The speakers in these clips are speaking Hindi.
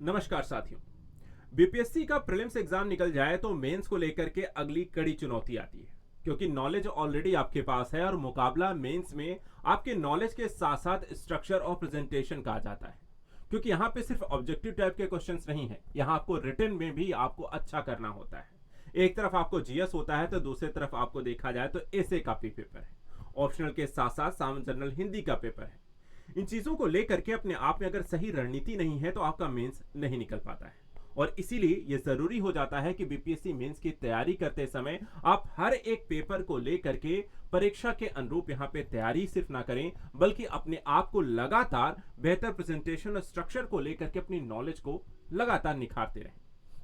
नमस्कार साथियों। बीपीएससी का प्रीलिम्स एग्जाम निकल जाए तो मेंस को लेकर के अगली कड़ी चुनौती आती है, क्योंकि नॉलेज ऑलरेडी आपके पास है और मुकाबला मेंस में आपके नॉलेज के साथ साथ स्ट्रक्चर और प्रेजेंटेशन का आ जाता है। क्योंकि यहाँ पे सिर्फ ऑब्जेक्टिव टाइप के क्वेश्चंस नहीं है, यहाँ आपको रिटन में भी आपको अच्छा करना होता है। एक तरफ आपको जीएस होता है तो दूसरी तरफ आपको देखा जाए तो एसए का भी पेपर है। ऑप्शनल के साथ साथ सामान्य जनरल हिंदी का पेपर है। इन चीजों को लेकर के अपने आप में अगर सही रणनीति नहीं है तो आपका मेंस नहीं निकल पाता है। और इसीलिए यह जरूरी हो जाता है कि बीपीएससी मेंस की तैयारी करते समय आप हर एक पेपर को लेकर के परीक्षा के अनुरूप यहां पे तैयारी सिर्फ ना करें, बल्कि अपने आप को लगातार बेहतर प्रेजेंटेशन और स्ट्रक्चर को लेकर के अपनी नॉलेज को लगातार निखारते रहें।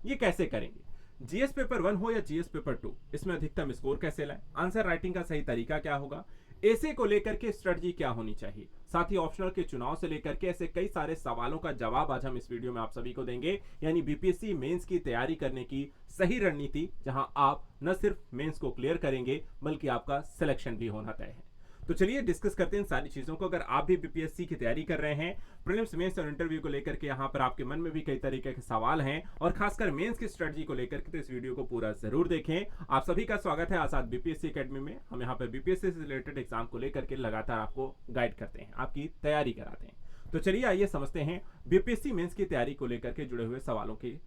ये कैसे करेंगे? जीएस पेपर 1 हो या जीएस पेपर 2, इसमें अधिकतम स्कोर कैसे लाएं? आंसर राइटिंग का सही तरीका क्या होगा? एसे को लेकर के स्ट्रेटजी क्या होनी चाहिए? साथ ही ऑप्शनल के चुनाव से लेकर के ऐसे कई सारे सवालों का जवाब आज हम इस वीडियो में आप सभी को देंगे। यानी बीपीएससी मेंस की तैयारी करने की सही रणनीति, जहां आप न सिर्फ मेंस को क्लियर करेंगे बल्कि आपका सिलेक्शन भी होना तय है। तो चलिए डिस्कस करते हैं इन सारी चीजों को। अगर आप भी बीपीएससी की तैयारी कर रहे हैं, प्रीलिम्स मेंस और इंटरव्यू को लेकर के यहाँ पर आपके मन में भी कई तरीके के सवाल हैं और खासकर मेंस की स्ट्रेटजी को लेकर के, तो इस वीडियो को पूरा जरूर देखें। आप सभी का स्वागत है आजाद बीपीएससी एकेडमी में। हम यहाँ पर बीपीएससी से रिलेटेड एग्जाम को लेकर के लगातार आपको गाइड करते हैं, आपकी तैयारी कराते हैं। तो चलिए आइए समझते हैं बीपीएससी मेंस की तैयारी को लेकर के जुड़े हुए सवालों की।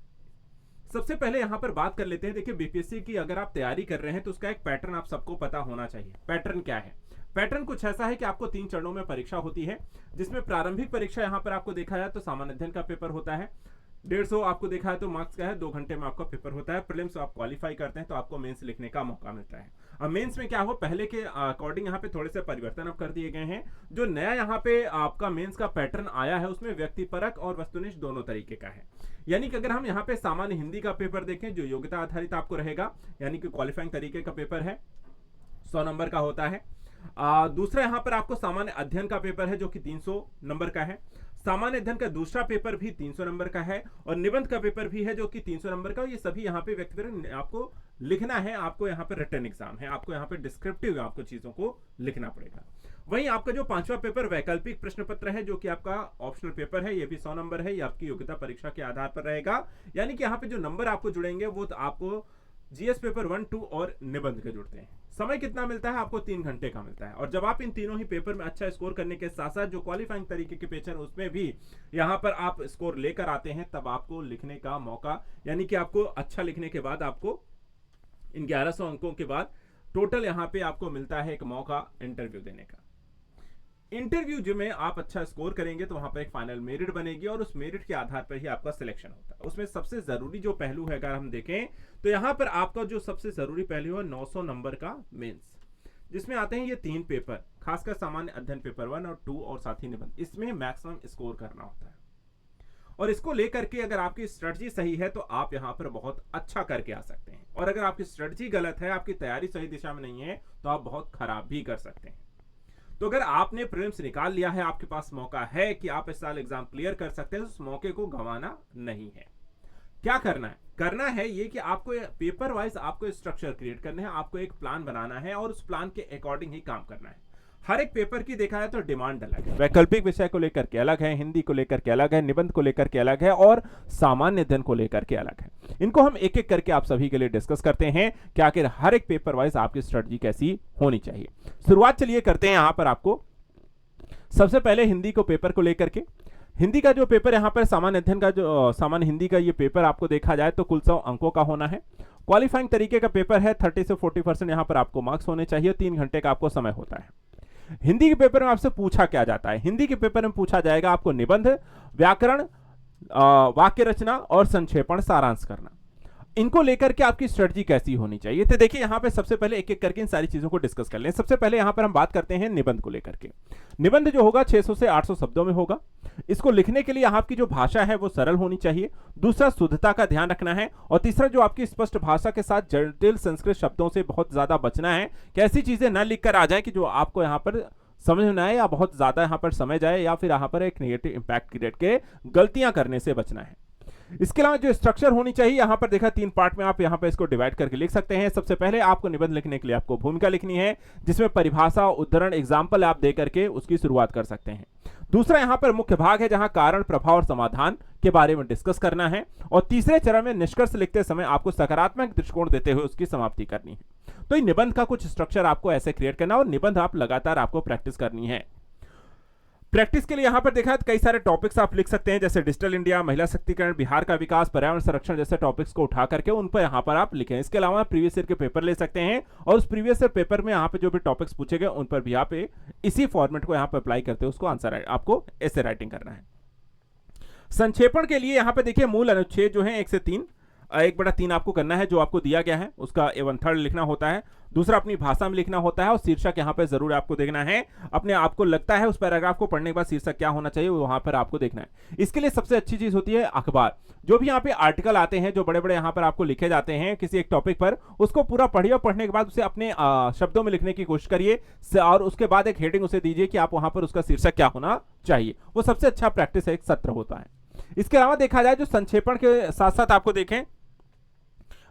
सबसे पहले यहां पर बात कर लेते हैं। देखिए, बीपीएससी की अगर आप तैयारी कर रहे हैं तो उसका एक पैटर्न आप सबको पता होना चाहिए। पैटर्न क्या है? पैटर्न कुछ ऐसा है कि आपको 3 चरणों में परीक्षा होती है, जिसमें प्रारंभिक परीक्षा यहां पर आपको देखा जाए तो सामान्य अध्ययन का पेपर होता है। 150 आपको देखा है तो मार्क्स का है, 2 घंटे में आपका पेपर होता है। प्रीलिम्स आप क्वालिफाई करते हैं तो आपको मेंस लिखने का मौका मिलता है। अब मेंस में क्या हो, पहले के अकॉर्डिंग यहाँ पे थोड़े से परिवर्तन अब कर दिए गए हैं। जो नया यहाँ पे आपका मेंस का पैटर्न आया है उसमें व्यक्तिपरक और वस्तुनिष्ठ दोनों तरीके का है। यानी कि अगर हम यहाँ पे सामान्य हिंदी का पेपर देखें जो योग्यता आधारित आपको रहेगा, यानी कि क्वालिफाइंग तरीके का पेपर है, 100 नंबर का होता है। दूसरा यहाँ पर आपको सामान्य अध्ययन का पेपर है जो कि 300 नंबर का है। सामान्य अध्ययन का दूसरा पेपर भी 300 नंबर का है और निबंध का पेपर भी है जो कि 300 नंबर का। ये सभी यहाँ पे व्यक्तिगत आपको लिखना है, आपको यहाँ पे रिटन एग्जाम है, आपको यहाँ पे डिस्क्रिप्टिव आपको चीजों को लिखना पड़ेगा। वहीं आपका जो 5वां पेपर वैकल्पिक प्रश्न पत्र है जो कि आपका ऑप्शनल पेपर है, ये भी 100 नंबर है, ये आपकी योग्यता परीक्षा के आधार पर रहेगा। यानी कि यहाँ पे जो नंबर आपको जुड़ेंगे वो तो आपको जीएस पेपर 1, 2 और निबंध के जुड़ते हैं। समय कितना मिलता है आपको? 3 घंटे का मिलता है। और जब आप इन तीनों ही पेपर में अच्छा स्कोर करने के साथ साथ जो क्वालिफाइंग तरीके के पेपर उसमें भी यहाँ पर आप स्कोर लेकर आते हैं, तब आपको लिखने का मौका, यानी कि आपको अच्छा लिखने के बाद आपको इन 1100 अंकों के बाद टोटल यहाँ पे आपको मिलता है एक मौका इंटरव्यू देने का। इंटरव्यू जो में आप अच्छा स्कोर करेंगे तो वहां पर एक फाइनल मेरिट बनेगी और उस मेरिट के आधार पर ही आपका सिलेक्शन होता है। उसमें सबसे जरूरी जो पहलू है अगर हम देखें तो यहां पर आपका जो सबसे जरूरी पहलू है 900 नंबर का मेंस, जिसमें आते हैं ये 3 पेपर, खासकर सामान्य अध्ययन पेपर 1 और 2 और साथ ही निबंध। इसमें मैक्सिमम स्कोर करना होता है और इसको लेकर के अगर आपकी स्ट्रेटजी सही है तो आप यहां पर बहुत अच्छा करके आ सकते हैं, और अगर आपकी स्ट्रेटजी गलत है, आपकी तैयारी सही दिशा में नहीं है, तो आप बहुत खराब भी कर सकते हैं। तो अगर आपने प्रीलिम्स निकाल लिया है, आपके पास मौका है कि आप इस साल एग्जाम क्लियर कर सकते हैं, तो उस मौके को गंवाना नहीं है। क्या करना है? करना है ये कि आपको पेपर वाइज आपको स्ट्रक्चर क्रिएट करना है, आपको एक प्लान बनाना है और उस प्लान के अकॉर्डिंग ही काम करना है। हर एक पेपर की देखा है तो डिमांड अलग है। वैकल्पिक विषय को लेकर के अलग है, हिंदी को लेकर के अलग है, निबंध को लेकर के अलग है और सामान्य अध्ययन को लेकर के अलग है। इनको हम एक एक करके आप सभी के लिए डिस्कस करते हैं कि आखिर हर एक पेपर वाइज आपकी स्ट्रेटजी कैसी होनी चाहिए। शुरुआत चलिए करते हैं यहां पर आपको सबसे पहले हिंदी को पेपर को लेकर के। हिंदी का जो पेपर यहाँ पर सामान्य अध्ययन का जो सामान्य हिंदी का ये पेपर आपको देखा जाए तो कुल 100 अंकों का होना है। क्वालिफाइंग तरीके का पेपर है, 30 से 40% यहाँ पर आपको मार्क्स होने चाहिए। 3 घंटे का आपको समय होता है। हिंदी के पेपर में आपसे पूछा क्या जाता है? हिंदी के पेपर में पूछा जाएगा आपको निबंध, व्याकरण, वाक्य रचना और संक्षेपण, सारांश करना। इनको लेकर के आपकी स्ट्रेटजी कैसी होनी चाहिए? तो देखिए यहां पे सबसे पहले एक एक करके इन सारी चीजों को डिस्कस कर लें। सबसे पहले यहां पर हम बात करते हैं निबंध को लेकर के। निबंध जो होगा 600 से 800 शब्दों में होगा। इसको लिखने के लिए आपकी जो भाषा है वो सरल होनी चाहिए। दूसरा, शुद्धता का ध्यान रखना है और तीसरा, जो आपकी स्पष्ट भाषा के साथ जटिल संस्कृत शब्दों से बहुत ज्यादा बचना है कि ऐसी चीजें न लिखकर आ जाए कि जो आपको यहाँ पर समझ में आए या बहुत ज्यादा यहाँ पर समय जाए या फिर यहाँ पर एक नेगेटिव इंपैक्ट क्रिएट के गलतियां करने से बचना है। इसके अलावा जो स्ट्रक्चर होनी चाहिए, यहां पर देखा 3 पार्ट में आप यहां पर इसको डिवाइड करके लिख सकते हैं। सबसे पहले आपको निबंध लिखने के लिए आपको भूमिका लिखनी है, जिसमें परिभाषा, उदाहरण, एग्जाम्पल आप दे करके उसकी शुरुआत कर सकते हैं। दूसरा यहां पर मुख्य भाग है जहां कारण, प्रभाव और समाधान के बारे में डिस्कस करना है, और तीसरे चरण में निष्कर्ष लिखते समय आपको सकारात्मक दृष्टिकोण देते हुए उसकी समाप्ति करनी है। तो ये निबंध का कुछ स्ट्रक्चर आपको ऐसे क्रिएट करना, और निबंध आप लगातार आपको प्रैक्टिस करनी है। प्रैक्टिस के लिए यहां पर देखा है तो कई सारे टॉपिक्स आप लिख सकते हैं, जैसे डिजिटल इंडिया, महिला शक्तिकरण, बिहार का विकास, पर्यावरण संरक्षण जैसे टॉपिक्स को उठा करके उन पर यहां पर आप लिखें। इसके अलावा प्रीवियस ईयर के पेपर ले सकते हैं, और उस प्रीवियस ईयर पेपर में यहां पे जो भी टॉपिक्स पूछे गए उन पर भी आप इसी फॉर्मेट को यहां पर अप्लाई करते हैं, उसको आंसर आपको ऐसे राइटिंग करना है। संक्षेपण के लिए यहां पे देखिए मूल अनुच्छेद जो है 1 से 3, 1/3 आपको करना है जो आपको दिया गया है, उसका 1/3 लिखना होता है। दूसरा अपनी भाषा में लिखना होता है, और शीर्षक यहां पे जरूर आपको देखना है। अपने आपको लगता है उस पैराग्राफ को पढ़ने के बाद शीर्षक क्या होना चाहिए वहां पर आपको देखना है। इसके लिए सबसे अच्छी चीज होती है अखबार। जो भी यहाँ पे आर्टिकल आते हैं, जो बड़े बड़े यहाँ पर आपको लिखे जाते हैं किसी एक टॉपिक पर, उसको पूरा पढ़िए और पढ़ने के बाद उसे अपने शब्दों में लिखने की कोशिश करिए, और उसके बाद एक हेडिंग उसे दीजिए कि आप वहां पर उसका शीर्षक क्या होना चाहिए। वो सबसे अच्छा प्रैक्टिस एक सत्र होता है। इसके अलावा देखा जाए जो संक्षेपण के साथ साथ आपको देखें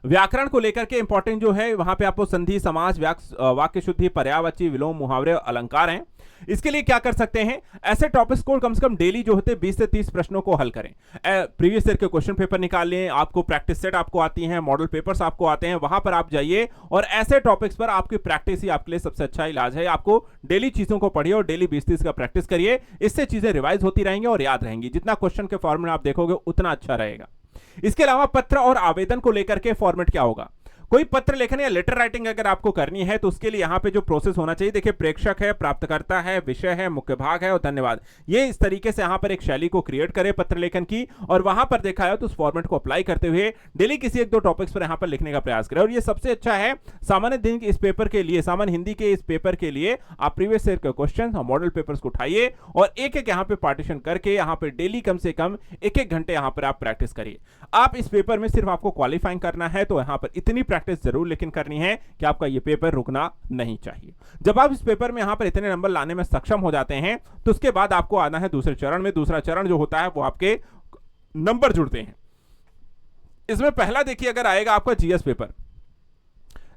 व्याकरण को लेकर के इंपॉर्टेंट जो है वहां पे आपको संधि, समास, वाक्य शुद्धि, पर्यायवाची, विलोम, मुहावरे, अलंकार हैं। इसके लिए क्या कर सकते हैं, ऐसे टॉपिक्स को कम से कम डेली जो होते हैं 20 से 30 प्रश्नों को हल करें। प्रीवियस ईयर के क्वेश्चन पेपर निकाल लें, आपको प्रैक्टिस सेट आपको आती हैं, मॉडल पेपर्स आपको आते हैं, वहां पर आप जाइए और ऐसे टॉपिक्स पर आपकी प्रैक्टिस ही आपके लिए सबसे अच्छा इलाज है। आपको डेली चीजों को पढ़िए और डेली 20-30 का प्रैक्टिस करिए, इससे चीजें रिवाइज होती रहेंगी और याद रहेंगी। जितना क्वेश्चन के फॉर्मेट आप देखोगे उतना अच्छा रहेगा। इसके अलावा पत्र और आवेदन को लेकर के फॉर्मेट क्या होगा, कोई पत्र लेखन या लेटर राइटिंग अगर आपको करनी है तो उसके लिए यहां पे जो प्रोसेस होना चाहिए, देखिए प्रेक्षक है, प्राप्तकर्ता है, विषय है, मुख्य भाग है और धन्यवाद। ये इस तरीके से यहां पर एक शैली को क्रिएट करें पत्र लेखन की, और वहां पर देखा है तो उस फॉर्मेट को अप्लाई करते हुए डेली किसी एक दो टॉपिक्स पर यहां पर लिखने का प्रयास करें। और ये सबसे अच्छा है सामान्य दिन के इस पेपर के लिए, सामान्य हिंदी के इस पेपर के लिए आप प्रीवियस ईयर के क्वेश्चन और मॉडल पेपर्स को उठाइए और एक एक यहां पर पार्टीशन करके यहां पर डेली कम से कम 1-1 घंटे यहां पर आप प्रैक्टिस करिए। आप इस पेपर में सिर्फ आपको क्वालिफाइंग करना है, तो यहां पर इतनी प्रैक्टिस जरूर लेकिन करनी है कि आपका ये पेपर रुकना नहीं चाहिए। जब आप इस पेपर में यहां पर इतने नंबर लाने में सक्षम हो जाते हैं तो उसके बाद आपको आना है दूसरे चरण में। दूसरा चरण जो होता है वो आपके नंबर जुड़ते हैं। इसमें पहला देखिए अगर आएगा आपका जीएस पेपर,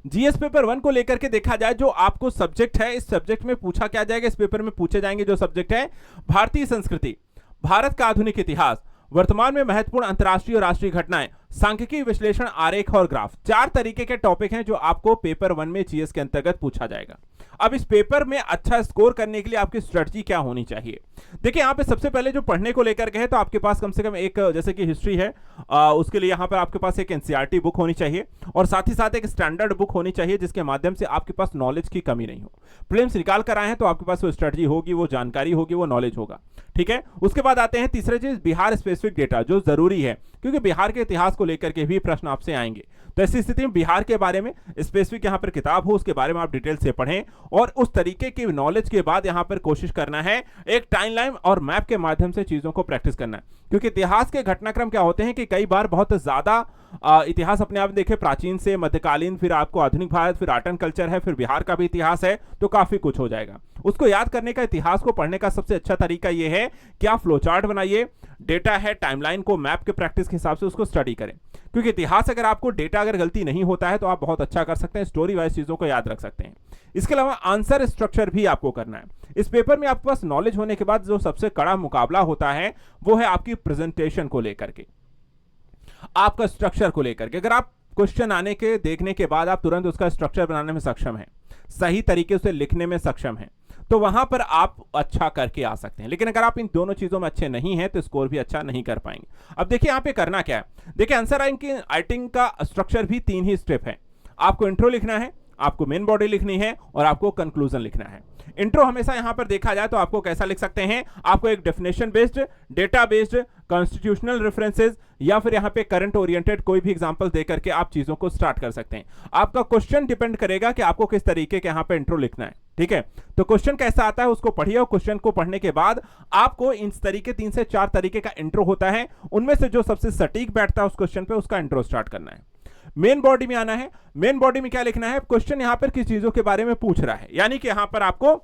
जीएस पेपर 1 को लेकर के देखा जाए जो आपको सब्जेक्ट है, इस सब्जेक्ट में पूछा क्या जाएगा, इस पेपर में पूछे जाएंगे जो सब्जेक्ट है भारतीय संस्कृति, भारत का आधुनिक इतिहास, वर्तमान में महत्वपूर्ण अंतर्राष्ट्रीय और राष्ट्रीय घटनाएं, सांख्यिकी विश्लेषण, आरेख और ग्राफ। 4 तरीके के टॉपिक हैं जो आपको पेपर 1 में जीएस के अंतर्गत पूछा जाएगा। अब इस पेपर में अच्छा स्कोर करने के लिए आपकी स्ट्रेटजी क्या होनी चाहिए, देखिए यहां पे सबसे पहले जो पढ़ने को लेकर के है तो आपके पास कम से कम एक, जैसे कि हिस्ट्री है, उसके लिए यहां पर आपके पास एक एनसीईआरटी बुक होनी चाहिए और साथ ही साथ एक स्टैंडर्ड बुक होनी चाहिए जिसके माध्यम से आपके पास नॉलेज की कमी नहीं हो। प्रीलिम्स निकाल कर आए हैं तो आपके पास वो स्ट्रेटजी होगी, वो जानकारी होगी, वो नॉलेज होगा, ठीक है। उसके बाद आते हैं तीसरे चीज बिहार स्पेसिफिक डेटा जो जरूरी है, क्योंकि बिहार के इतिहास को लेकर के भी प्रश्न आपसे आएंगे। तो ऐसी स्थिति में बिहार के बारे में स्पेसिफिक यहां पर किताब हो, उसके बारे में आप डिटेल से पढ़ें और उस तरीके की नॉलेज के बाद यहां पर कोशिश करना है एक टाइमलाइन और मैप के माध्यम से चीजों को प्रैक्टिस करना है। क्योंकि इतिहास के घटनाक्रम क्या होते हैं कि कई बार बहुत ज्यादा इतिहास अपने आप देखें, प्राचीन से मध्यकालीन, फिर आपको आधुनिक भारत, फिर आर्ट एंड कल्चर है, फिर बिहार का भी इतिहास है, तो काफी कुछ हो जाएगा। उसको याद करने का, इतिहास को पढ़ने का सबसे अच्छा तरीका यह है कि आप फ्लो चार्ट बनाइए, डेटा है, टाइमलाइन को मैप के प्रैक्टिस के हिसाब से उसको स्टडी करें। क्योंकि इतिहास अगर आपको डेटा अगर गलती नहीं होता है तो आप बहुत अच्छा कर सकते हैं, स्टोरी वाइज चीजों को याद रख सकते हैं। इसके अलावा आंसर स्ट्रक्चर भी आपको करना है। इस पेपर में आपके पास नॉलेज होने के बाद जो सबसे कड़ा मुकाबला होता है वो है आपकी प्रेजेंटेशन को लेकर के, आपका स्ट्रक्चर को लेकर के। अगर आप क्वेश्चन आने के देखने के बाद आप तुरंत उसका स्ट्रक्चर बनाने में सक्षम हैं, सही तरीके से लिखने में सक्षम हैं, तो वहां पर आप अच्छा करके आ सकते हैं। लेकिन अगर आप इन दोनों चीजों में अच्छे नहीं हैं तो स्कोर भी अच्छा नहीं कर पाएंगे। अब देखिए यहां पे करना क्या है, देखिए आंसर राइटिंग का स्ट्रक्चर भी 3 ही स्टेप है। आपको इंट्रो लिखना है, आपको मेन बॉडी लिखनी है और आपको कंक्लूजन लिखना है। इंट्रो हमेशा यहां पर देखा जाए तो आपको कैसा लिख सकते हैं, आपको एक definition based, data based, constitutional references या फिर यहां पे करंट ओरिएंटेड कोई भी एग्जांपल देकर के आप चीजों को स्टार्ट कर सकते हैं। आपका क्वेश्चन डिपेंड करेगा कि आपको किस तरीके के यहां पे इंट्रो लिखना है, ठीक है। तो क्वेश्चन कैसा आता है उसको पढ़िए और क्वेश्चन को पढ़ने के बाद आपको इन तरीके 3 से 4 तरीके का इंट्रो होता है, उनमें से जो सबसे सटीक बैठता है उस क्वेश्चन पे उसका इंट्रो स्टार्ट करना है। मेन बॉडी में आना है, मेन बॉडी में क्या लिखना है, क्वेश्चन यहां पर किस चीजों के बारे में पूछ रहा है, यानी कि यहां पर आपको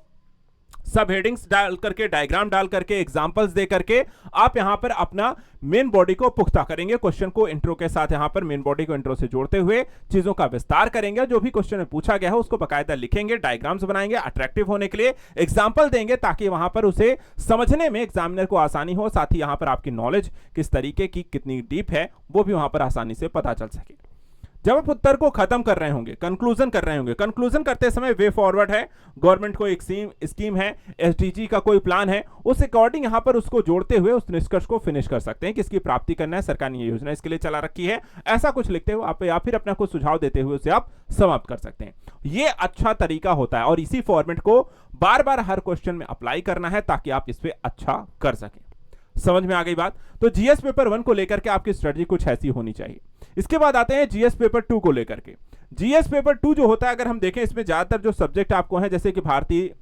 सब हेडिंग्स डाल करके, डायग्राम डाल करके, एग्जांपल्स दे करके आप यहां पर अपना मेन बॉडी को पुख्ता करेंगे। क्वेश्चन को इंट्रो के साथ यहां पर मेन बॉडी को इंट्रो से जोड़ते हुए चीजों का विस्तार करेंगे। जो भी क्वेश्चन में पूछा गया है उसको बकायदा लिखेंगे, डायग्राम्स बनाएंगे, अट्रैक्टिव होने के लिए एग्जाम्पल देंगे ताकि वहां पर उसे समझने में एग्जामिनर को आसानी हो। साथ ही यहां पर आपकी नॉलेज किस तरीके की, कितनी डीप है, वो भी वहां पर आसानी से पता चल सके। जब आप उत्तर को खत्म कर रहे होंगे, कंक्लूजन कर रहे होंगे, कंक्लूजन करते समय वे फॉरवर्ड है, गवर्नमेंट को एक स्कीम है, एसडीजी का कोई प्लान है, उस अकॉर्डिंग यहां पर उसको जोड़ते हुए उस निष्कर्ष को फिनिश कर सकते हैं कि इसकी प्राप्ति करना है, सरकार ने ये योजना इसके लिए चला रखी है, ऐसा कुछ लिखते हुए आप, या फिर अपना कुछ सुझाव देते हुए उसे आप समाप्त कर सकते हैं। ये अच्छा तरीका होता है और इसी फॉर्मेट को बार बार हर क्वेश्चन में अप्लाई करना है ताकि आप इस पे अच्छा कर सकें। समझ में आ गई बात? तो जीएस पेपर 1 को लेकर के आपकी स्ट्रेटजी कुछ ऐसी होनी चाहिए। इसके बाद आते हैं जीएस पेपर 2 को लेकर के। जीएस पेपर 2 जो होता है, अगर हम देखें इसमें ज्यादातर जो सब्जेक्ट आपको है, जैसे कि भारतीय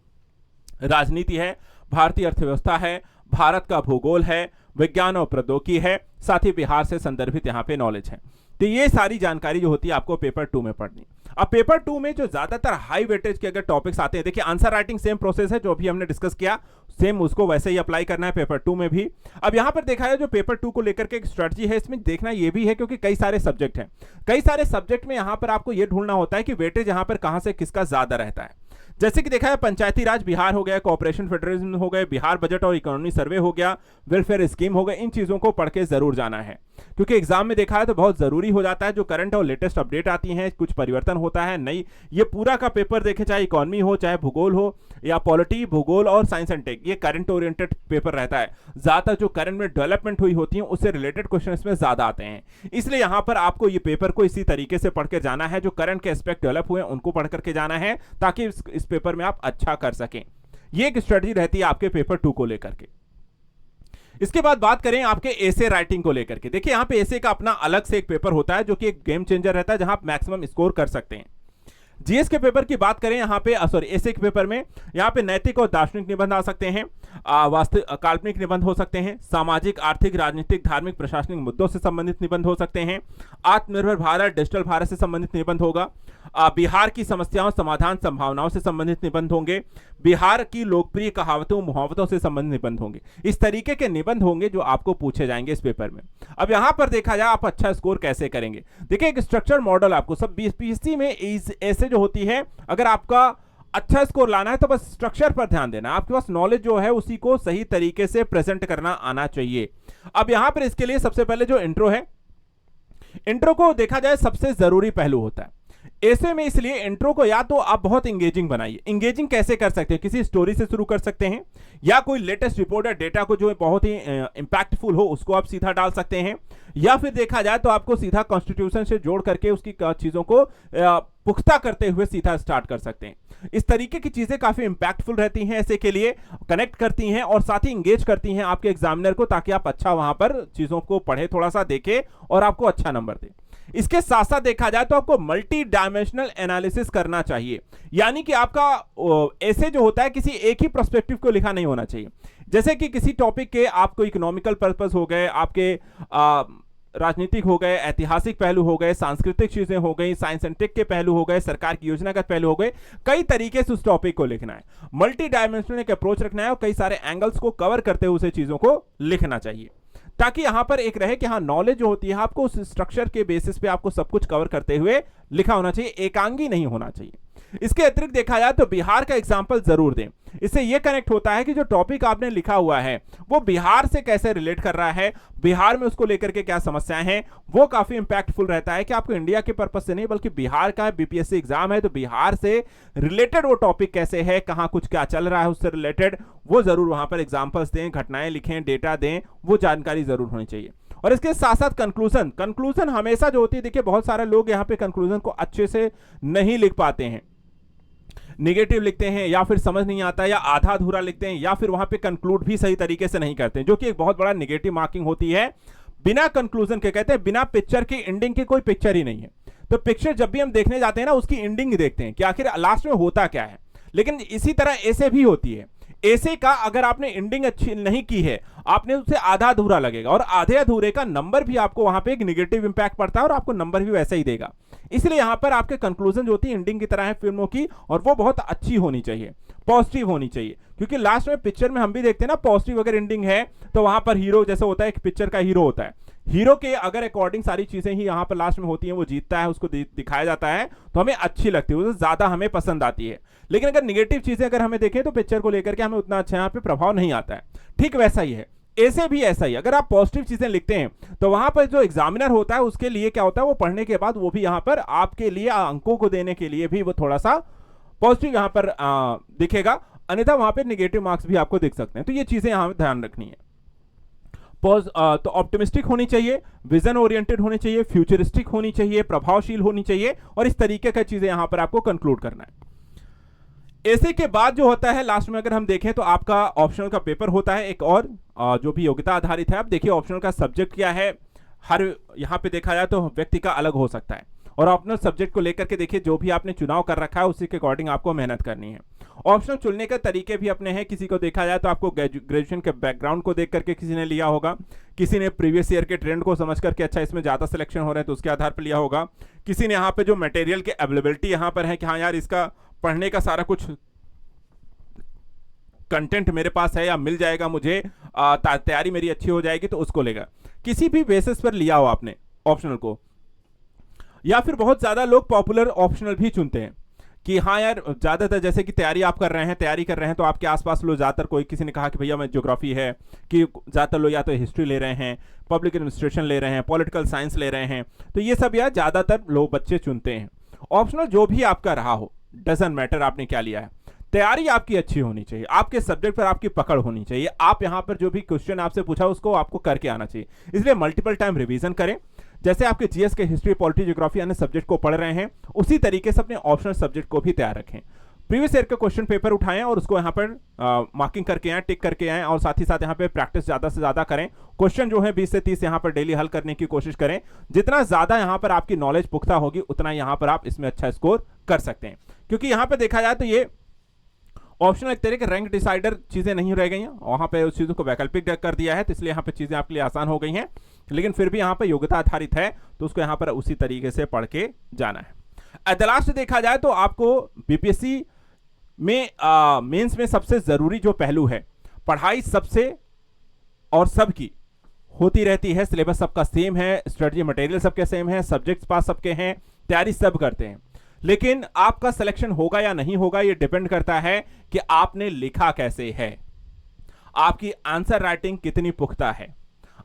राजनीति है, भारतीय अर्थव्यवस्था है, भारत का भूगोल है, विज्ञान और प्रौद्योगिकी है, साथ ही बिहार से संदर्भित यहां पे नॉलेज है। तो ये सारी जानकारी जो होती है आपको पेपर 2 में पढ़नी। अब पेपर 2 में जो ज्यादातर हाई वेटेज के अगर टॉपिक्स आते हैं, देखिए आंसर राइटिंग सेम प्रोसेस है जो भी हमने डिस्कस किया, सेम उसको वैसे ही अप्लाई करना है पेपर 2 में भी। अब यहां पर देखा है जो पेपर 2 को लेकर के एक स्ट्रेटजी है, इसमें देखना ये भी है क्योंकि कई सारे सब्जेक्ट हैं, कई सारे सब्जेक्ट में यहां पर आपको ये ढूंढना होता है कि वेटेज यहां पर कहां से किसका ज्यादा रहता है। जैसे कि देखा है पंचायती राज बिहार हो गया, कोऑपरेशन फेडरलिज्म हो गए, बिहार बजट और इकोनॉमी सर्वे हो गया, वेलफेयर स्कीम हो गए, इन चीजों को पढ़ के जरूर जाना है क्योंकि एग्जाम में देखा है तो बहुत जरूरी हो जाता है। जो करंट और लेटेस्ट अपडेट आती हैं, कुछ परिवर्तन होता है, नई, ये पूरा का पेपर देखें, चाहे इकोनॉमी हो, चाहे भूगोल हो, या पॉलिटी, भूगोल और साइंस एंड टेक, ये करंट ओरिएंटेड पेपर रहता है। ज्यादातर जो करंट में डेवलपमेंट हुई होती है उससे रिलेटेड क्वेश्चन इसमें ज्यादा आते हैं, इसलिए यहां पर आपको ये पेपर को इसी तरीके से पढ़ के जाना है। जो करंट के एस्पेक्ट डेवलप हुए उनको पढ़ करके जाना है ताकि इस पेपर में आप अच्छा कर सकें। ये एक स्ट्रेटजी रहती है आपके पेपर 2 को लेकर के। इसके बाद बात करें आपके एसे राइटिंग को लेकर के। देखिए यहां पे एसे का अपना अलग से एक पेपर होता है जो कि एक गेम चेंजर रहता है, जहां आप मैक्सिमम स्कोर कर सकते हैं। जीएस के पेपर की बात करें यहां पे, सॉरी एसे के पेपर में यहां पे नैतिक और दार्शनिक निबंध आ सकते हैं, वास्तविक काल्पनिक निबंध हो सकते हैं, सामाजिक, आर्थिक, राजनीतिक, धार्मिक, प्रशासनिक मुद्दों से संबंधित निबंध हो सकते हैं, आत्मनिर्भर भारत, डिजिटल भारत से संबंधित निबंध होगा, बिहार की समस्याओं, समाधान, संभावनाओं से संबंधित निबंध होंगे, बिहार की लोकप्रिय कहावतों, मुहावतों से संबंधित निबंध होंगे। इस तरीके के निबंध होंगे जो आपको पूछे जाएंगे इस पेपर में। अब यहां पर देखा जाए आप अच्छा स्कोर कैसे करेंगे। देखिए एक स्ट्रक्चर मॉडल आपको सब बीपीएससी में ऐसे जो होती है, अगर आपका अच्छा स्कोर लाना है तो बस स्ट्रक्चर पर ध्यान देना, आपके पास नॉलेज जो है उसी को सही तरीके से प्रेजेंट करना आना चाहिए। अब यहां पर इसके लिए सबसे पहले जो इंट्रो है, इंट्रो को देखा जाए सबसे जरूरी पहलू होता है ऐसे में, इसलिए इंट्रो को या तो आप बहुत इंगेजिंग बनाइए। इंगेजिंग कैसे कर सकते हैं? किसी स्टोरी से शुरू कर सकते हैं, या कोई लेटेस्ट रिपोर्ट या डेटा को जो बहुत ही इंपैक्टफुल हो उसको आप सीधा डाल सकते हैं, या फिर देखा जाए तो आपको सीधा कॉन्स्टिट्यूशन से जोड़ करके उसकी चीजों को पुख्ता करते हुए सीधा स्टार्ट कर सकते हैं। इस तरीके की चीजें काफी इंपैक्टफुल रहती हैं, ऐसे के लिए कनेक्ट करती हैं और साथ ही इंगेज करती हैं आपके एग्जामिनर को, ताकि आप अच्छा वहां पर चीजों को पढ़े, थोड़ा सा देखें और आपको अच्छा नंबर दे। इसके साथ साथ देखा जाए तो आपको मल्टी डायमेंशनल एनालिसिस करना चाहिए, यानी कि आपका ऐसे जो होता है किसी एक ही पर्सपेक्टिव को लिखा नहीं होना चाहिए। जैसे कि किसी टॉपिक के आपको इकोनॉमिकल पर्पस हो गए, आपके राजनीतिक हो गए, ऐतिहासिक पहलू हो गए, सांस्कृतिक चीजें हो गई, साइंस एंड टेक के पहलू हो गए, सरकार की योजनागत पहलू हो गए, कई तरीके से उस टॉपिक को लिखना है। मल्टी डायमेंशनल एक अप्रोच रखना है और कई सारे एंगल्स को कवर करते हुए उसे चीजों को लिखना चाहिए, ताकि यहां पर एक रहे कि हाँ नॉलेज जो होती है आपको उस स्ट्रक्चर के बेसिस पे आपको सब कुछ कवर करते हुए लिखा होना चाहिए, एकांगी नहीं होना चाहिए। इसके अतिरिक्त देखा जाए तो बिहार का एग्जाम्पल जरूर दें। इससे यह कनेक्ट होता है कि जो टॉपिक आपने लिखा हुआ है वो बिहार से कैसे रिलेट कर रहा है, बिहार में उसको लेकर के क्या समस्याएं हैं, वो काफी इंपैक्टफुल रहता है कि आपको इंडिया के पर्पस से नहीं बल्कि बिहार का बीपीएससी एग्जाम है तो बिहार से रिलेटेड वो टॉपिक कैसे है, कहां कुछ क्या चल रहा है उससे रिलेटेड, वो जरूर वहां पर एग्जाम्पल्स दें, घटनाएं लिखें, डेटा दें, वो जानकारी जरूर होनी चाहिए। और इसके साथ साथ कंक्लूजन हमेशा जो होती है, देखिए बहुत सारे लोग यहाँ पे कंक्लूजन को अच्छे से नहीं लिख पाते हैं, नेगेटिव लिखते हैं या फिर समझ नहीं आता या आधा अधूरा लिखते हैं या फिर वहां पे कंक्लूड भी सही तरीके से नहीं करते हैं, जो कि एक बहुत बड़ा नेगेटिव मार्किंग होती है। बिना कंक्लूजन के, कहते हैं बिना पिक्चर की एंडिंग की कोई पिक्चर ही नहीं है। तो पिक्चर जब भी हम देखने जाते हैं ना उसकी एंडिंग देखते हैं कि आखिर लास्ट में होता क्या है, लेकिन इसी तरह ऐसे भी होती है। ऐसे का अगर आपने एंडिंग अच्छी नहीं की है, आपने उसे आधा अधूरा लगेगा, और आधे अधूरे का नंबर भी आपको वहां पे एक नेगेटिव इंपैक्ट पड़ता है और आपको नंबर भी वैसा ही देगा। इसलिए यहां पर आपके कंक्लूजन जो होती है एंडिंग की तरह है फिल्मों की, और वो बहुत अच्छी होनी चाहिए, पॉजिटिव होनी चाहिए। क्योंकि लास्ट में पिक्चर में हम भी देखते हैं ना, पॉजिटिव अगर एंडिंग है तो वहां पर हीरो जैसे होता है, एक पिक्चर का हीरो होता है, हीरो के अगर अकॉर्डिंग सारी चीजें ही यहां पर लास्ट में होती हैं, वो जीतता है, उसको दिखाया जाता है, तो हमें अच्छी लगती है, उससे ज्यादा हमें पसंद आती है। लेकिन अगर निगेटिव चीजें अगर हमें देखें तो पिक्चर को लेकर के हमें उतना अच्छा यहाँ पे प्रभाव नहीं आता है। ठीक वैसा ही है, ऐसे भी ऐसा ही, अगर आप पॉजिटिव चीजें लिखते हैं तो वहां पर जो एग्जामिनर होता है उसके लिए क्या होता है, वो पढ़ने के बाद वो भी यहां पर आपके लिए अंकों को देने के लिए भी वो थोड़ा सा पॉजिटिव यहां पर दिखेगा, अन्यथा वहां पर निगेटिव मार्क्स भी आपको दिख सकते हैं। तो ये चीजें यहां ध्यान रखनी है। तो ऑप्टिमिस्टिक होनी चाहिए, विजन ओरिएंटेड होनी चाहिए, फ्यूचरिस्टिक होनी चाहिए, प्रभावशील होनी चाहिए, और इस तरीके का चीजें यहां पर आपको कंक्लूड करना है। ऐसे के बाद जो होता है लास्ट में अगर हम देखें तो आपका ऑप्शनल का पेपर होता है एक और, जो भी योग्यता आधारित है। अब देखिए ऑप्शनल का सब्जेक्ट क्या है, हर यहां पे देखा जाए तो व्यक्ति का अलग हो सकता है, और ऑप्शनल सब्जेक्ट को लेकर के देखिए जो भी आपने चुनाव कर रखा है उसी के अकॉर्डिंग आपको मेहनत करनी है। ऑप्शनल चुनने के तरीके भी अपने हैं, किसी को देखा जाए तो आपको ग्रेजुएशन के बैकग्राउंड को देख करके किसी ने लिया होगा, किसी ने प्रीवियस ईयर के ट्रेंड को समझ करके अच्छा इसमें ज्यादा सिलेक्शन हो रहे हैं तो उसके आधार पर लिया होगा, किसी ने यहाँ पे जो मटेरियल के अवेलेबिलिटी यहाँ पर है कि हाँ यार इसका पढ़ने का सारा कुछ कंटेंट मेरे पास है या मिल जाएगा मुझे, तैयारी मेरी अच्छी हो जाएगी, तो उसको लेगा, किसी भी बेसिस पर लिया हो आपने ऑप्शनल को। या फिर बहुत ज्यादा लोग पॉपुलर ऑप्शनल भी चुनते हैं कि हाँ यार ज्यादातर जैसे कि तैयारी कर रहे हैं तो आपके आसपास लोग ज्यादातर, कोई किसी ने कहा कि भैया मैं ज्योग्राफी है, कि ज्यादातर लोग या तो हिस्ट्री ले रहे हैं, पब्लिक एडमिनिस्ट्रेशन ले रहे हैं, पॉलिटिकल साइंस ले रहे हैं, तो ये सब यार ज्यादातर लोग बच्चे चुनते हैं। ऑप्शनल जो भी आपका रहा हो, डजंट मैटर आपने क्या लिया है, तैयारी आपकी अच्छी होनी चाहिए, आपके सब्जेक्ट पर आपकी पकड़ होनी चाहिए, आप यहां पर जो भी क्वेश्चन आपसे पूछा उसको आपको करके आना चाहिए। इसलिए मल्टीपल टाइम रिवीजन करें, जैसे आपके जीएस के हिस्ट्री, पॉलिटी, ज्योग्राफी अन्य सब्जेक्ट को पढ़ रहे हैं उसी तरीके से अपने ऑप्शनल सब्जेक्ट को भी तैयार रखें। प्रीवियस ईयर के क्वेश्चन पेपर उठाएं और उसको यहाँ पर मार्किंग करके आए, टिक करके आए, और साथ ही साथ यहाँ पे प्रैक्टिस ज्यादा से ज्यादा करें। क्वेश्चन जो है 20 से 30 यहाँ पर डेली हल करने की कोशिश करें। जितना ज्यादा यहाँ पर आपकी नॉलेज पुख्ता होगी उतना यहाँ पर आप इसमें अच्छा स्कोर कर सकते हैं, क्योंकि यहाँ पे देखा जाए तो ये ऑप्शनल एक तरह के रैंक डिसाइडर चीजें नहीं रह गई हैं, वहां पे उस चीजों को वैकल्पिक कर दिया है, तो इसलिए यहाँ पे चीजें आपके लिए आसान हो गई हैं, लेकिन फिर भी यहाँ पे योग्यता आधारित है तो उसको यहाँ पर उसी तरीके से पढ़ के जाना है। एट द लास्ट देखा जाए तो आपको बीपीएससी में मेंस में सबसे जरूरी जो पहलू है, पढ़ाई सबसे और सबकी होती रहती है, सिलेबस सबका सेम है, स्ट्रेटजी मटेरियल सबके सेम है, सब्जेक्ट्स पास सबके हैं, तैयारी सब करते हैं, लेकिन आपका सिलेक्शन होगा या नहीं होगा ये डिपेंड करता है कि आपने लिखा कैसे है, आपकी आंसर राइटिंग कितनी पुख्ता है,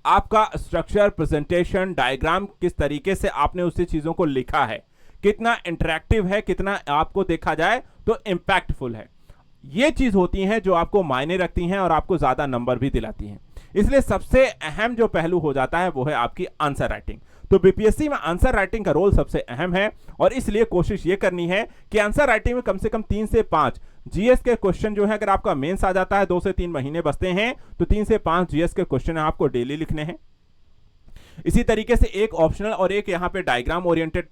आपका स्ट्रक्चर, प्रेजेंटेशन, डायग्राम किस तरीके से आपने उसी चीजों को लिखा है, कितना इंटरैक्टिव है, कितना आपको देखा जाए तो इंपैक्टफुल है। ये चीज होती हैं जो आपको मायने रखती हैं और आपको ज्यादा नंबर भी दिलाती हैं। इसलिए सबसे अहम जो पहलू हो जाता है वो है आपकी आंसर राइटिंग। तो बीपीएससी में आंसर राइटिंग का रोल सबसे अहम है, और इसलिए कोशिश ये करनी है कि आंसर राइटिंग में कम से कम 3 से 5 जीएस के क्वेश्चन जो है, अगर आपका मेंस आ जाता है 2 से 3 महीने बचते हैं तो 3 से 5 जीएस के क्वेश्चन आपको डेली लिखने हैं। इसी तरीके से एक ऑप्शनल और एक यहाँ पे डायग्राम ओरिएंटेड,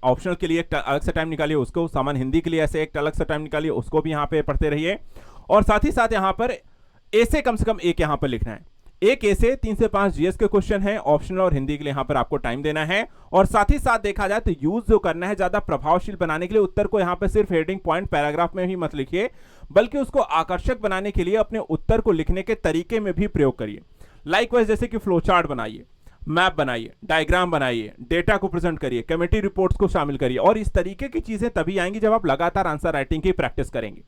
ऑप्शनल के लिए एक अलग से टाइम निकालिए, उसको सामान्य हिंदी के लिए ऐसे एक अलग से टाइम निकालिए, उसको भी यहाँ पे पढ़ते रहिए, और साथ ही साथ यहाँ पर ऐसे कम से कम एक यहाँ पर लिखना है, एक ऐसे 3 से 5 जीएस के क्वेश्चन है ऑप्शनल और हिंदी के लिए यहाँ पर आपको टाइम देना है। और साथ ही साथ देखा जाए तो यूज जो करना है ज्यादा प्रभावशील बनाने के लिए, उत्तर को यहाँ पे सिर्फ हेडिंग पॉइंट पैराग्राफ में ही मत लिखिए, बल्कि उसको आकर्षक बनाने के लिए अपने उत्तर को लिखने के तरीके में भी प्रयोग करिए। लाइकवाइज जैसे कि फ्लो चार्ट बनाइए, मैप बनाइए, डायग्राम बनाइए, डेटा को प्रेजेंट करिए, कमेटी रिपोर्ट्स को शामिल करिए, और इस तरीके की चीजें तभी आएंगी जब आप लगातार आंसर राइटिंग की प्रैक्टिस करेंगे।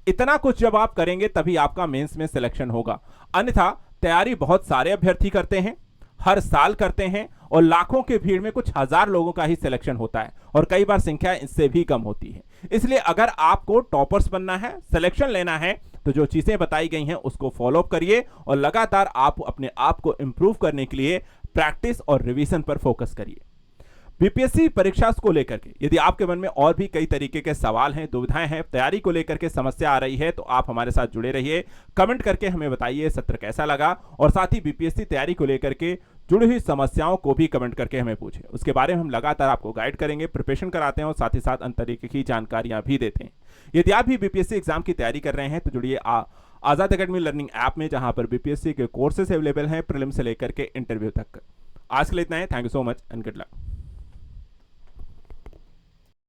इतना कुछ जब आप करेंगे तभी आपका मेंस में सिलेक्शन होगा, अन्यथा तैयारी बहुत सारे अभ्यर्थी करते हैं, हर साल करते हैं, और लाखों के भीड़ में कुछ हजार लोगों का ही सिलेक्शन होता है, और कई बार संख्या इससे भी कम होती है। इसलिए अगर आपको टॉपर्स बनना है, सिलेक्शन लेना है, तो जो चीजें बताई गई हैं उसको फॉलो अप करिए, और लगातार आप अपने आप को इंप्रूव करने के लिए प्रैक्टिस और रिवीजन पर फोकस करिए। बीपीएससी परीक्षा को लेकर के यदि आपके मन में और भी कई तरीके के सवाल हैं, दुविधाएं हैं, तैयारी को लेकर के समस्या आ रही है, तो आप हमारे साथ जुड़े रहिए, कमेंट करके हमें बताइए सत्र कैसा लगा, और साथ ही बीपीएससी तैयारी को लेकर के जुड़ी हुई समस्याओं को भी कमेंट करके हमें पूछें, उसके बारे में हम लगातार आपको गाइड करेंगे, प्रिपरेशन कराते हैं और साथ ही साथ अन्य तरीके की जानकारियां भी देते हैं। यदि आप भी बीपीएससी एग्जाम की तैयारी कर रहे हैं तो जुड़िए आज़ाद एकेडमी लर्निंग ऐप में, जहां पर बीपीएससी के कोर्सेज अवेलेबल हैं प्रीलिम्स से लेकर के इंटरव्यू तक। आज के लिए इतना है। Thank you so much and good luck.